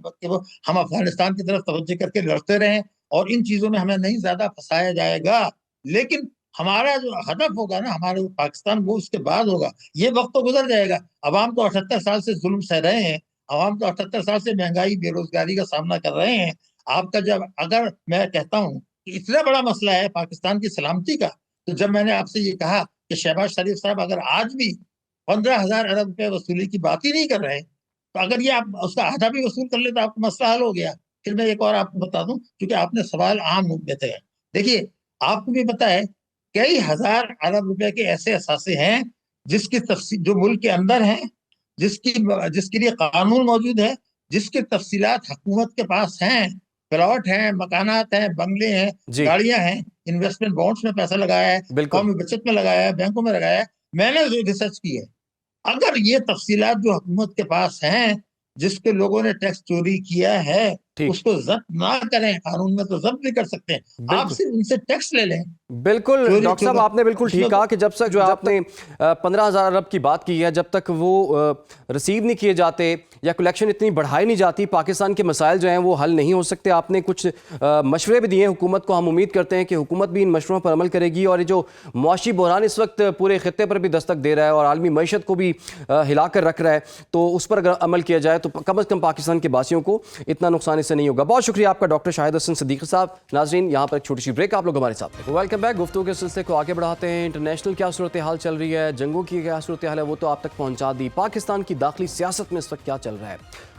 ہم افغانستان کی طرف توجہ کر کے لڑتے رہیں اور ان چیزوں میں ہمیں نہیں زیادہ پھنسایا جائے گا، لیکن ہمارا جو ہدف ہوگا نا ہمارے پاکستان، وہ اس کے بعد ہوگا۔ یہ وقت تو گزر جائے گا، عوام تو 78 سال سے ظلم سہ رہے ہیں، عوام تو 78 سال سے مہنگائی بے روزگاری کا سامنا کر رہے ہیں۔ آپ کا جب اگر میں کہتا ہوں کہ اتنا بڑا مسئلہ ہے پاکستان کی سلامتی کا، تو جب میں نے آپ سے یہ کہا کہ شہباز شریف صاحب اگر آج بھی 15,000 ارب روپے وصولی کی بات ہی نہیں کر رہے، تو اگر یہ آپ اس کا آدھا بھی وصول کر لے تو آپ کا مسئلہ حل ہو گیا۔ پھر میں ایک اور آپ کو بتا دوں، کیونکہ آپ نے سوال عام میں تھے، دیکھیے آپ کو بھی پتا ہے کئی ہزار ارب روپے کے ایسے اثاثے ہیں جس کی تفصیل جو ملک کے اندر ہیں، جس کے لیے قانون موجود ہے، جس کی تفصیلات حکومت کے پاس ہیں، پلاٹ ہیں، مکانات ہیں، بنگلے ہیں، جی گاڑیاں ہیں، انویسٹمنٹ بانڈز میں پیسہ لگایا ہے، بالکل قومی بچت میں لگایا ہے، بینکوں میں لگایا ہے۔ میں نے ریسرچ کی ہے، اگر یہ تفصیلات جو حکومت کے پاس ہیں، جس کے لوگوں نے ٹیکس چوری کیا ہے، ٹھیک، اس کو ضبط نہ کریں، قانون میں تو ضبط بھی کر سکتے ہیں، آپ بالکل صرف ان سے ٹیکس لے لیں۔ بالکل چوری ڈاکٹر صاحب، آپ نے بالکل اس میں ٹھیک کہا کہ جب تک جو آپ نے 15,000 ارب کی بات کی ہے، جب تک وہ ریسیو نہیں کیے جاتے یا کلیکشن اتنی بڑھائی نہیں جاتی، پاکستان کے مسائل جو ہیں وہ حل نہیں ہو سکتے۔ آپ نے کچھ مشورے بھی دیے ہیں حکومت کو، ہم امید کرتے ہیں کہ حکومت بھی ان مشوروں پر عمل کرے گی، اور یہ جو معاشی بحران اس وقت پورے خطے پر بھی دستک دے رہا ہے اور عالمی معیشت کو بھی ہلا کر رکھ رہا ہے، تو اس پر اگر عمل کیا جائے تو کم از کم پاکستان کے باسیوں کو اتنا نقصان اس سے نہیں ہوگا۔ بہت شکریہ آپ کا ڈاکٹر شاہد حسن صدیقی صاحب۔ ناظرین، یہاں پر ایک چھوٹی سی بریک، آپ لوگ ہمارے ساتھ ویلکم بیک۔ گفتگو کے سلسلے کو آگے بڑھاتے ہیں۔ انٹرنیشنل کیا صورتحال چل رہی ہے، جنگوں کی کیا صورتحال ہے، وہ تو آپ تک پہنچا دی۔ پاکستان کی داخلی سیاست میں اس وقت کیا چل رہا ہے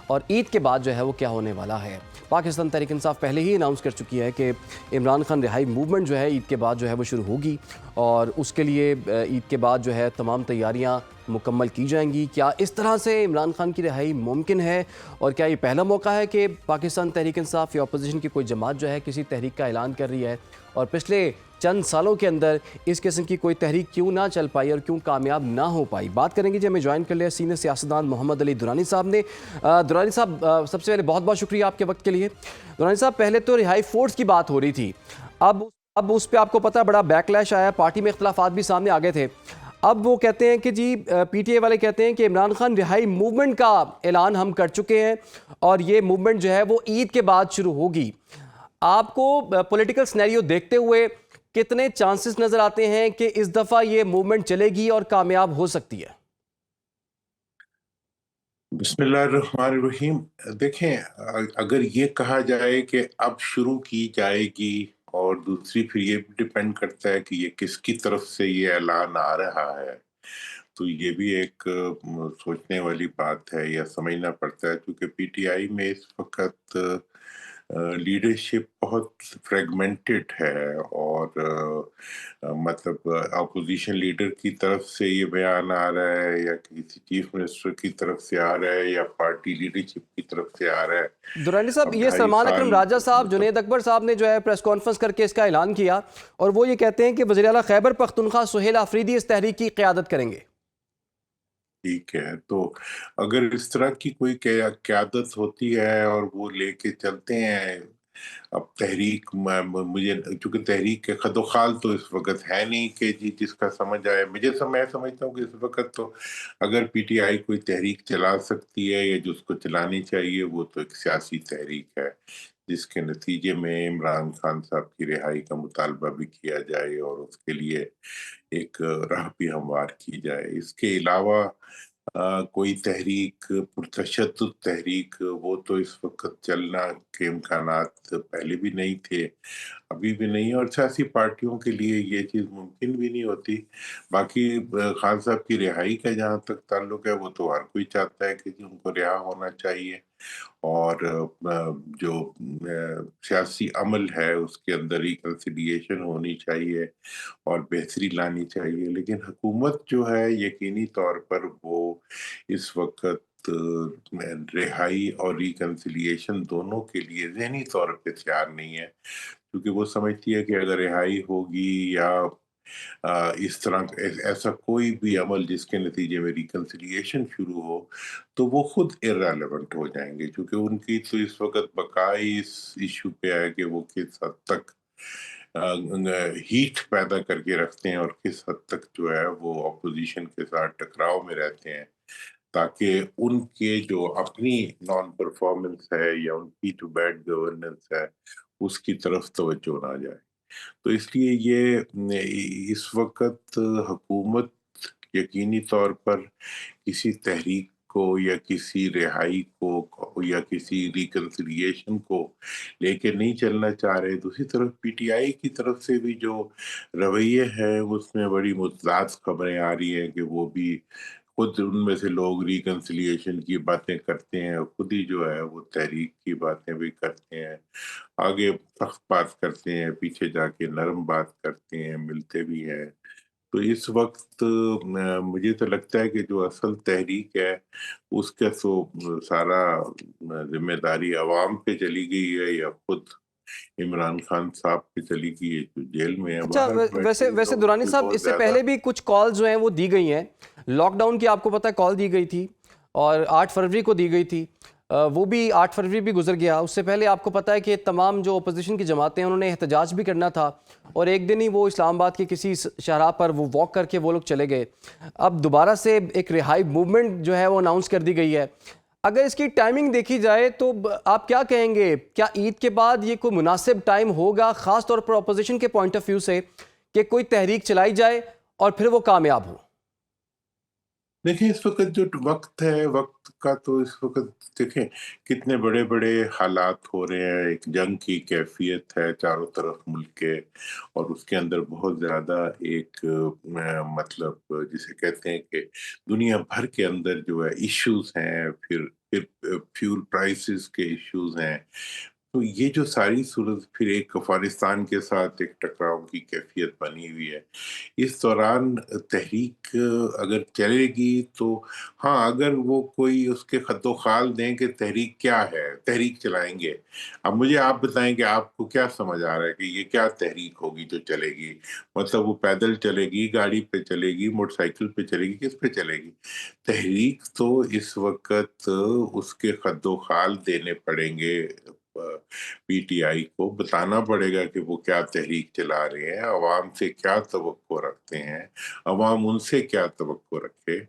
اور عید کے بعد جو ہے وہ کیا ہونے والا ہے۔ پاکستان تحریک انصاف پہلے ہی اناؤنس کر چکی ہے کہ عمران خان رہائی موومنٹ جو ہے عید کے بعد جو ہے وہ شروع ہوگی، اور اس کے لیے عید کے بعد جو ہے تمام تیاریاں مکمل کی جائیں گی۔ کیا اس طرح سے عمران خان کی رہائی ممکن ہے، اور کیا یہ پہلا موقع ہے کہ پاکستان تحریک انصاف یا اپوزیشن کی کوئی جماعت جو ہے کسی تحریک کا اعلان کر رہی ہے، اور پچھلے چند سالوں کے اندر اس قسم کی کوئی تحریک کیوں نہ چل پائی اور کیوں کامیاب نہ ہو پائی؟ بات کریں گے جی، ہمیں جوائن کر لیا سینئر سیاستدان محمد علی درانی صاحب نے۔ درانی صاحب، سب سے پہلے بہت بہت شکریہ آپ کے وقت کے لیے۔ درانی صاحب، پہلے تو رہائی فورس کی بات ہو رہی تھی، اب اس پہ آپ کو پتہ بڑا بیک لیش آیا، پارٹی میں اختلافات بھی سامنے آ گئے تھے۔ اب وہ کہتے ہیں کہ جی پی ٹی آئی والے کہتے ہیں کہ عمران خان رہائی موومنٹ کا اعلان ہم کر چکے ہیں، اور یہ موومنٹ جو ہے وہ عید کے بعد شروع ہوگی۔ آپ کو پولیٹیکل سینیریو دیکھتے ہوئے کتنے چانسز نظر آتے ہیں کہ اس دفعہ یہ موومنٹ چلے گی اور کامیاب ہو سکتی ہے؟ بسم اللہ الرحمن الرحیم۔ دیکھیں، اگر یہ کہا جائے کہ اب شروع کی جائے گی، اور دوسری پھر یہ ڈیپینڈ کرتا ہے کہ یہ کس کی طرف سے یہ اعلان آ رہا ہے، تو یہ بھی ایک سوچنے والی بات ہے یا سمجھنا پڑتا ہے، کیونکہ پی ٹی آئی میں اس وقت لیڈرشپ بہت فریگمنٹڈ ہے، اور مطلب اپوزیشن لیڈر کی طرف سے یہ بیان آ رہا ہے، یا کسی چیف منسٹر کی طرف سے آ رہا ہے، یا پارٹی لیڈرشپ کی طرف سے آ رہا ہے۔ درانی صاحب، اب یہ 2.5 سلمان سال اکرم راجہ صاحب، جنید اکبر صاحب نے جو ہے پریس کانفرنس کر کے اس کا اعلان کیا، اور وہ یہ کہتے ہیں کہ وزیر اعلیٰ خیبر پختونخوا سہیل آفریدی اس تحریک کی قیادت کریں گے۔ ٹھیک ہے، تو اگر اس طرح کی کوئی قیادت ہوتی ہے اور وہ لے کے چلتے ہیں، اب تحریک مجھے چونکہ تحریک کے خد و خال تو اس وقت ہے نہیں کہ جس کا سمجھ آئے، میں سمجھتا ہوں کہ اس وقت تو اگر پی ٹی آئی کوئی تحریک چلا سکتی ہے یا جس کو چلانی چاہیے، وہ تو ایک سیاسی تحریک ہے، جس کے نتیجے میں عمران خان صاحب کی رہائی کا مطالبہ بھی کیا جائے اور اس کے لیے ایک راہ بھی ہموار کی جائے۔ اس کے علاوہ کوئی تحریک پرتشدد تحریک وہ تو اس وقت چلنا کے امکانات پہلے بھی نہیں تھے، ابھی بھی نہیں، اور سیاسی پارٹیوں کے لیے یہ چیز ممکن بھی نہیں ہوتی۔ باقی خان صاحب کی رہائی کا جہاں تک تعلق ہے، وہ تو ہر کوئی چاہتا ہے کہ ان کو رہا ہونا چاہیے، اور جو سیاسی عمل ہے اس کے اندر ریکنسیلیشن ہونی چاہیے اور بہتری لانی چاہیے، لیکن حکومت جو ہے یقینی طور پر وہ اس وقت رہائی اور ریکنسیلیشن دونوں کے لیے ذہنی طور پہ تیار نہیں ہے، کیونکہ وہ سمجھتی ہے کہ اگر رہائی ہوگی یا اس طرح ایسا کوئی بھی عمل جس کے نتیجے میں ریکنسیلیشن شروع ہو، تو وہ خود irrelevant ہو جائیں گے، کیونکہ ان کی تو اس وقت بقائی اس ایشو پہ ہے کہ وہ کس حد تک ہیٹ پیدا کر کے رکھتے ہیں اور کس حد تک جو ہے وہ اپوزیشن کے ساتھ ٹکراؤ میں رہتے ہیں، تاکہ ان کے جو اپنی نان پرفارمنس ہے یا ان کی جو بیڈ گورننس ہے اس کی طرف توجہ نہ جائے۔ تو اس لیے یہ اس وقت حکومت یقینی طور پر کسی تحریک کو یا کسی رہائی کو یا کسی ریکنسیلیشن کو لے کے نہیں چلنا چاہ رہے۔ دوسری طرف پی ٹی آئی کی طرف سے بھی جو رویے ہے اس میں بڑی متضاد خبریں آ رہی ہیں کہ وہ بھی خود ان میں سے لوگ ریکنسیلیشن کی باتیں کرتے ہیں، خود ہی جو ہے وہ تحریک کی باتیں بھی کرتے ہیں، آگے سخت بات کرتے ہیں، پیچھے جا کے نرم بات کرتے ہیں، ملتے بھی ہیں۔ تو اس وقت مجھے تو لگتا ہے کہ جو اصل تحریک ہے اس کا تو سارا ذمہ داری عوام پہ چلی گئی ہے یا خود عمران خان صاحب پہ چلی گئی ہے جو جیل میں ہے، اچھا، باہر بیٹھے ویسے لوگ دورانی کوئی صاحب، بہت اس سے زیادہ۔ پہلے بھی کچھ کال جو ہیں وہ دی گئی ہیں، لاک ڈاؤن کی آپ کو پتہ ہے کال دی گئی تھی اور 8 فروری کو دی گئی تھی، وہ بھی 8 فروری بھی گزر گیا۔ اس سے پہلے آپ کو پتہ ہے کہ تمام جو اپوزیشن کی جماعتیں ہیں انہوں نے احتجاج بھی کرنا تھا، اور ایک دن ہی وہ اسلام آباد کے کسی شاہراہ پر وہ واک کر کے وہ لوگ چلے گئے۔ اب دوبارہ سے ایک رہائی موومنٹ جو ہے وہ اناؤنس کر دی گئی ہے۔ اگر اس کی ٹائمنگ دیکھی جائے تو آپ کیا کہیں گے، کیا عید کے بعد یہ کوئی مناسب ٹائم ہوگا خاص طور پر اپوزیشن کے پوائنٹ آف ویو سے کہ کوئی تحریک چلائی جائے اور پھر وہ کامیاب ہو؟ دیکھیں اس وقت جو وقت ہے، وقت کا تو اس وقت دیکھیں کتنے بڑے بڑے حالات ہو رہے ہیں، ایک جنگ کی کیفیت ہے چاروں طرف ملک کے، اور اس کے اندر بہت زیادہ ایک مطلب جسے کہتے ہیں کہ دنیا بھر کے اندر جو ہے ایشوز ہیں، پھر فیول پرائسز کے ایشوز ہیں، تو یہ جو ساری صورت پھر ایک افغانستان کے ساتھ ایک ٹکراؤ کی کیفیت بنی ہوئی ہے۔ اس دوران تحریک اگر چلے گی تو ہاں، اگر وہ کوئی اس کے خط و خال دیں کہ تحریک کیا ہے، تحریک چلائیں گے۔ اب مجھے آپ بتائیں کہ آپ کو کیا سمجھ آ رہا ہے کہ یہ کیا تحریک ہوگی جو چلے گی؟ مطلب وہ پیدل چلے گی، گاڑی پہ چلے گی، موٹر سائیکل پہ چلے گی، کس پہ چلے گی؟ تحریک تو اس وقت اس کے خط و خال دینے پڑیں گے، پی ٹی آئی کو بتانا پڑے گا کہ وہ کیا تحریک چلا رہے ہیں، عوام سے کیا توقع رکھتے ہیں، عوام ان سے کیا توقع رکھے۔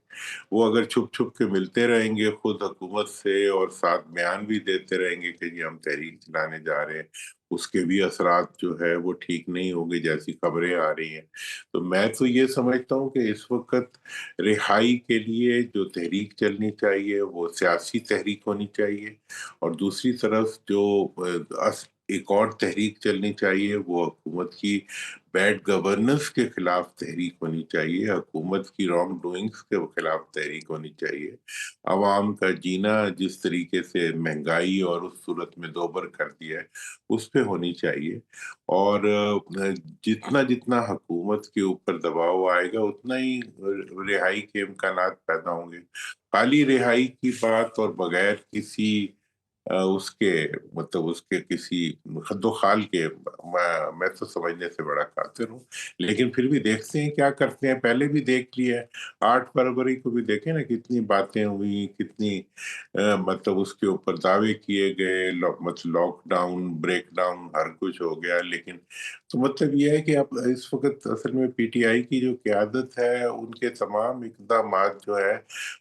وہ اگر چھپ چھپ کے ملتے رہیں گے خود حکومت سے اور ساتھ بیان بھی دیتے رہیں گے کہ جی ہم تحریک چلانے جا رہے ہیں، اس کے بھی اثرات جو ہے وہ ٹھیک نہیں ہوں گے جیسی خبریں آ رہی ہیں۔ تو میں تو یہ سمجھتا ہوں کہ اس وقت رہائی کے لیے جو تحریک چلنی چاہیے وہ سیاسی تحریک ہونی چاہیے، اور دوسری طرف جو ایک اور تحریک چلنی چاہیے وہ حکومت کی بیڈ گورننس کے خلاف تحریک ہونی چاہیے، حکومت کی رانگ ڈوئنگس کے خلاف تحریک ہونی چاہیے۔ عوام کا جینا جس طریقے سے مہنگائی اور اس صورت میں دوبر کر دیا ہے اس پہ ہونی چاہیے، اور جتنا جتنا حکومت کے اوپر دباؤ آئے گا اتنا ہی رہائی کے امکانات پیدا ہوں گے۔ خالی رہائی کی بات اور بغیر کسی اس کے مطلب اس کے کسی خد و خال کے میں تو سمجھنے سے بڑا قاصر ہوں، لیکن پھر بھی دیکھتے ہیں کیا کرتے ہیں۔ پہلے بھی دیکھ لیا ہے، 8 فروری کو بھی دیکھیں نا کتنی باتیں ہوئی، کتنی مطلب اس کے اوپر دعوے کیے گئے، مطلب لاک ڈاؤن، بریک ڈاؤن، ہر کچھ ہو گیا، لیکن تو مطلب یہ ہے کہ اب اس وقت اصل میں پی ٹی آئی کی جو قیادت ہے ان کے تمام اقدامات جو ہے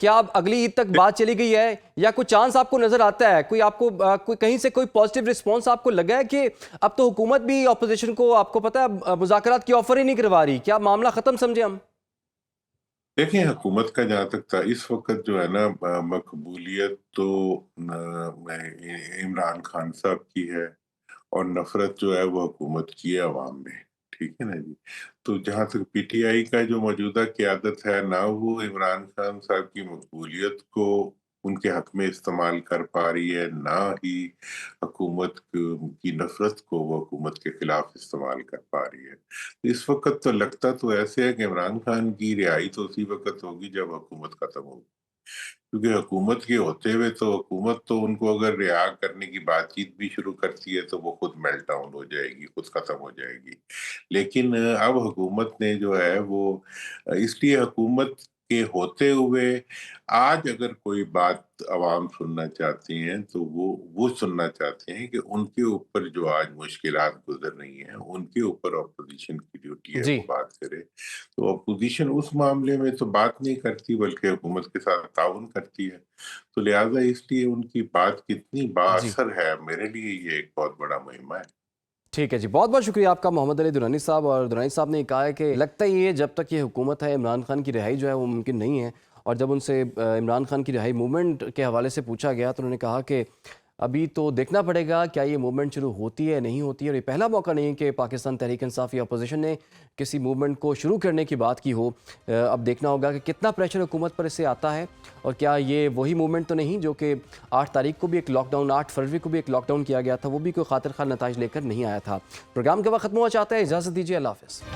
کیا اب اگلی عید تک بات چلی گئی ہے یا کوئی چانس آپ کو نظر آتا ہے؟ کوئی آپ کو کوئی کہیں سے کوئی پازیٹیو رسپانس آپ کو لگا ہے کہ اب تو حکومت بھی اپوزیشن کو آپ کو پتہ ہے مذاکرات کی آفر ہی نہیں کروا رہی؟ کیا معاملہ ختم سمجھے ہم؟ دیکھیں حکومت کا جہاں تک تھا اس وقت جو ہے نا مقبولیت تو عمران خان صاحب کی ہے اور نفرت جو ہے وہ حکومت کی ہے عوام میں، ٹھیک ہے نا جی۔ تو جہاں تک پی ٹی آئی کا جو موجودہ قیادت ہے، نہ وہ عمران خان صاحب کی مقبولیت کو ان کے حق میں استعمال کر پا رہی ہے، نہ ہی حکومت کی نفرت کو وہ حکومت کے خلاف استعمال کر پا رہی ہے۔ اس وقت تو لگتا تو ایسے ہے کہ عمران خان کی رہائی تو اسی وقت ہوگی جب حکومت ختم ہوگی، کیونکہ حکومت کے ہوتے ہوئے تو حکومت تو ان کو اگر رہا کرنے کی بات چیت بھی شروع کرتی ہے تو وہ خود میلٹ ڈاؤن ہو جائے گی، خود ختم ہو جائے گی۔ لیکن اب حکومت نے جو ہے وہ اس لیے حکومت کے ہوتے ہوئے آج اگر کوئی بات عوام سننا چاہتے ہیں تو وہ سننا چاہتے ہیں کہ ان کے اوپر جو آج مشکلات گزر رہی ہیں ان کے اوپر اپوزیشن کی ڈیوٹی ہے جی وہ بات کرے۔ تو اپوزیشن اس معاملے میں تو بات نہیں کرتی بلکہ حکومت کے ساتھ تعاون کرتی ہے، تو لہٰذا اس لیے ان کی بات کتنی با جی اثر ہے میرے لیے یہ ایک بہت بڑا مہمہ ہے۔ ٹھیک ہے جی، بہت بہت شکریہ آپ کا محمد علی درانی صاحب۔ اور درانی صاحب نے کہا ہے کہ لگتا ہی ہے جب تک یہ حکومت ہے عمران خان کی رہائی جو ہے وہ ممکن نہیں ہے، اور جب ان سے عمران خان کی رہائی موومنٹ کے حوالے سے پوچھا گیا تو انہوں نے کہا کہ ابھی تو دیکھنا پڑے گا کیا یہ موومنٹ شروع ہوتی ہے نہیں ہوتی ہے، اور یہ پہلا موقع نہیں کہ پاکستان تحریک انصاف یا اپوزیشن نے کسی موومنٹ کو شروع کرنے کی بات کی ہو۔ اب دیکھنا ہوگا کہ کتنا پریشر حکومت پر اس سے آتا ہے، اور کیا یہ وہی موومنٹ تو نہیں جو کہ 8 تاریخ کو بھی ایک لاک ڈاؤن، 8 فروری کو بھی ایک لاک ڈاؤن کیا گیا تھا، وہ بھی کوئی خاطر خواہ نتائج لے کر نہیں آیا تھا۔ پروگرام کا وقت ختم ہوا چاہتا ہے، اجازت دیجیے، اللہ حافظ۔